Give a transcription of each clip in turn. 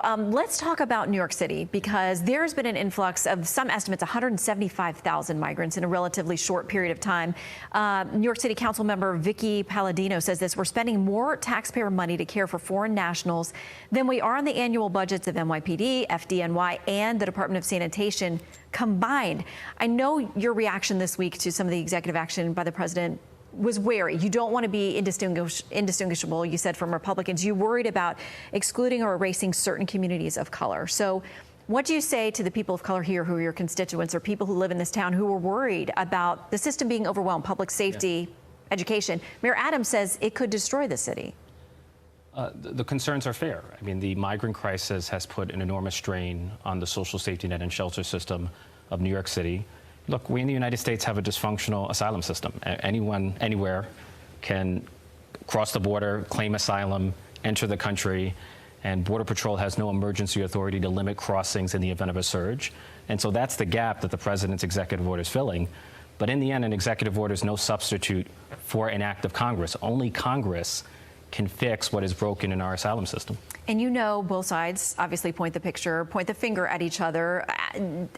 Let's talk about New York City, because there's been an influx of, some estimates, 175,000 migrants in a relatively short period of time. New York City Council member Vicky Palladino says this: we're spending more taxpayer money to care for foreign nationals than we are on the annual budgets of NYPD, FDNY, and the Department of Sanitation combined. I know your reaction this week to some of the executive action by the president was wary. You don't want to be indistinguishable, you said, from Republicans. You worried about excluding or erasing certain communities of color. So what do you say to the people of color here who are your constituents, or people who live in this town who are worried about the system being overwhelmed, public safety, education? Mayor Adams says it could destroy the city. The concerns are fair. I mean, the migrant crisis has put an enormous strain on the social safety net and shelter system of New York City. Look, we in the United States have a dysfunctional asylum system. Anyone, anywhere, can cross the border, claim asylum, enter the country, and Border Patrol has no emergency authority to limit crossings in the event of a surge. And so that's the gap that the president's executive order is filling. But in the end, an executive order is no substitute for an act of Congress. Only Congress can fix what is broken in our asylum system. And you know, both sides obviously point the finger at each other.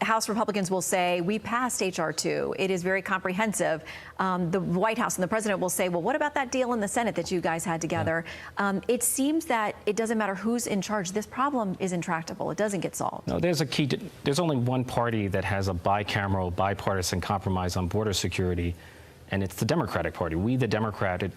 House Republicans will say, we passed H.R. 2. It is very comprehensive. The White House and the president will say, well, what about that deal in the Senate that you guys had together? Yeah. It seems that it doesn't matter who's in charge. This problem is intractable. It doesn't get solved. No, there's only one party that has a bicameral, bipartisan compromise on border security, and it's the Democratic Party. We, the Democratic,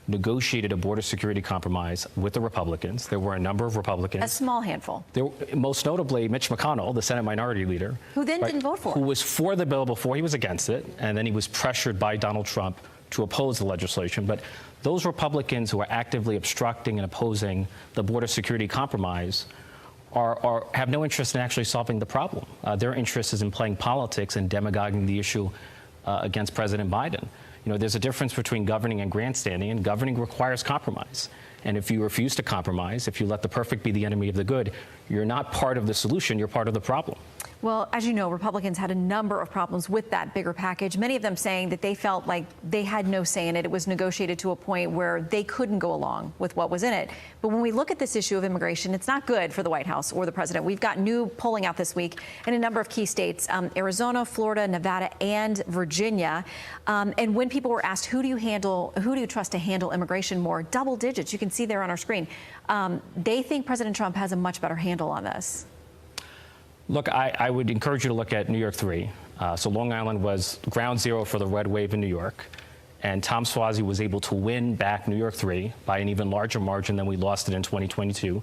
negotiated a border security compromise with the Republicans. There were a number of Republicans. A small handful. Most notably, Mitch McConnell, the Senate Minority Leader. Who then didn't vote for it. Who was for the bill before he was against it, and then he was pressured by Donald Trump to oppose the legislation. But those Republicans who are actively obstructing and opposing the border security compromise have no interest in actually solving the problem. Their interest is in playing politics and demagoguing the issue against President Biden. You know, there's a difference between governing and grandstanding, and governing requires compromise. And if you refuse to compromise, if you let the perfect be the enemy of the good, you're not part of the solution, you're part of the problem. Well, as you know, Republicans had a number of problems with that bigger package, many of them saying that they felt like they had no say in it. It was negotiated to a point where they couldn't go along with what was in it. But when we look at this issue of immigration, it's not good for the White House or the president. We've got new polling out this week in a number of key states, Arizona, Florida, Nevada, and Virginia. And when people were asked, who do you trust to handle immigration more? Double digits. You can see there on our screen. They think President Trump has a much better handle on this. Look, I would encourage you to look at New York 3. So Long Island was ground zero for the red wave in New York, and Tom Suozzi was able to win back New York 3 by an even larger margin than we lost it in 2022.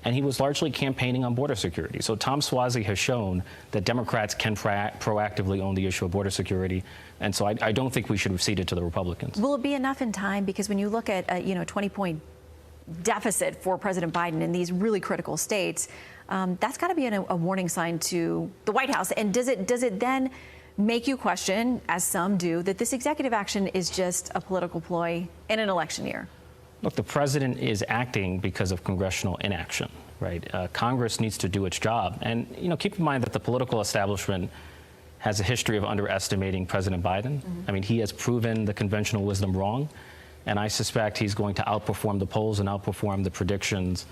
And he was largely campaigning on border security. So Tom Suozzi has shown that Democrats can proactively own the issue of border security. And so I don't think we should have ceded to the Republicans. Will it be enough in time? Because when you look at, 20-point deficit for President Biden in these really critical states, that's got to be a warning sign to the White House. And does it then make you question, as some do, that this executive action is just a political ploy in an election year? Look, the president is acting because of congressional inaction, right? Congress needs to do its job. And, keep in mind that the political establishment has a history of underestimating President Biden. Mm-hmm. I mean, he has proven the conventional wisdom wrong. And I suspect he's going to outperform the polls and outperform the predictions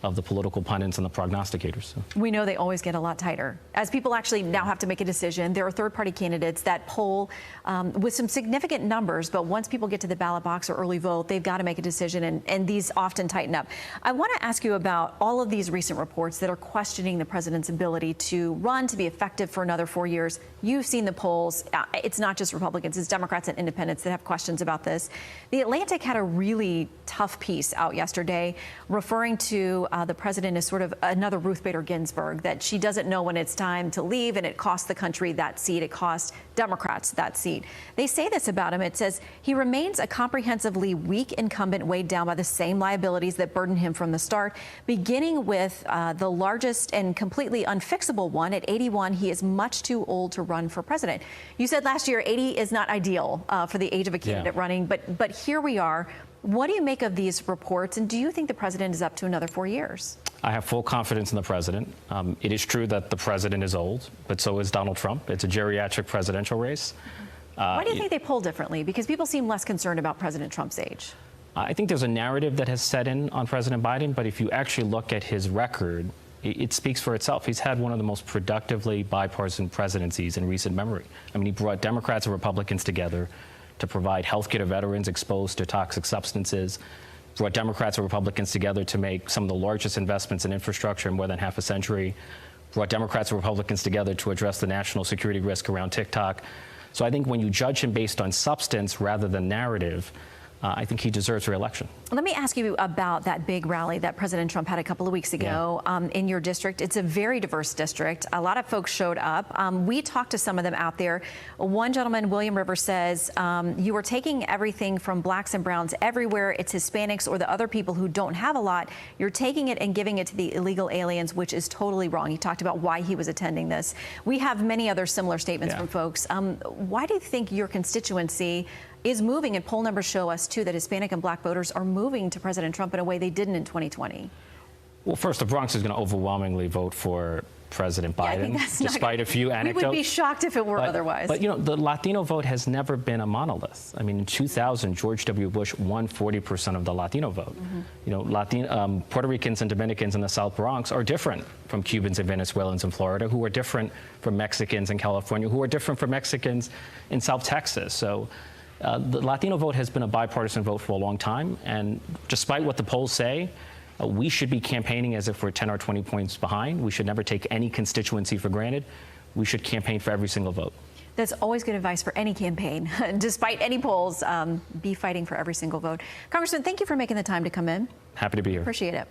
of the political pundits and the prognosticators. We know they always get a lot tighter. As people actually now have to make a decision, there are third-party candidates that poll with some significant numbers, but once people get to the ballot box or early vote, they've got to make a decision, and these often tighten up. I want to ask you about all of these recent reports that are questioning the president's ability to run, to be effective for another 4 years. You've seen the polls. It's not just Republicans, it's Democrats and independents that have questions about this. The Atlantic had a really tough piece out yesterday referring to the president as sort of another Ruth Bader Ginsburg, that she doesn't know when it's time to leave, and it cost the country that seat. It cost Democrats that seat. They say this about him. It says he remains a comprehensively weak incumbent weighed down by the same liabilities that burdened him from the start, beginning with the largest and completely unfixable one. At 81, he is much too old to run for president. You said last year 80 is not ideal for the age of a candidate running, but here we are. What do you make of these reports, and do you think the president is up to another 4 years? I have full confidence in the president. It is true that the president is old, but so is Donald Trump. It's a geriatric presidential race. Why do you think they poll differently? Because people seem less concerned about President Trump's age. I think there's a narrative that has set in on President Biden, but if you actually look at his record, it speaks for itself. He's had one of the most productively bipartisan presidencies in recent memory. I mean, he brought Democrats and Republicans together to provide health care to veterans exposed to toxic substances, brought Democrats and Republicans together to make some of the largest investments in infrastructure in more than half a century, brought Democrats and Republicans together to address the national security risk around TikTok. So I think when you judge him based on substance rather than narrative, I think he deserves re-election. Let me ask you about that big rally that President Trump had a couple of weeks ago in your district. It's a very diverse district. A lot of folks showed up. We talked to some of them out there. One gentleman, William Rivers, says you are taking everything from blacks and browns everywhere. It's Hispanics or the other people who don't have a lot. You're taking it and giving it to the illegal aliens, which is totally wrong. He talked about why he was attending this. We have many other similar statements from folks. Why do you think your constituency is moving, and poll numbers show us too that Hispanic and black voters are moving to President Trump in a way they didn't in 2020? Well, first, the Bronx is going to overwhelmingly vote for President Biden, despite a few anecdotes. We would be shocked if it were otherwise. But, you know, the Latino vote has never been a monolith. I mean, in 2000, George W. Bush won 40% of the Latino vote. You know, Puerto Ricans and Dominicans in the South Bronx are different from Cubans and Venezuelans in Florida, who are different from Mexicans in California, who are different from Mexicans in South Texas. So the Latino vote has been a bipartisan vote for a long time, and despite what the polls say, we should be campaigning as if we're 10 or 20 points behind. We should never take any constituency for granted. We should campaign for every single vote. That's always good advice for any campaign. Despite any polls, be fighting for every single vote. Congressman, thank you for making the time to come in. Happy to be here. Appreciate it.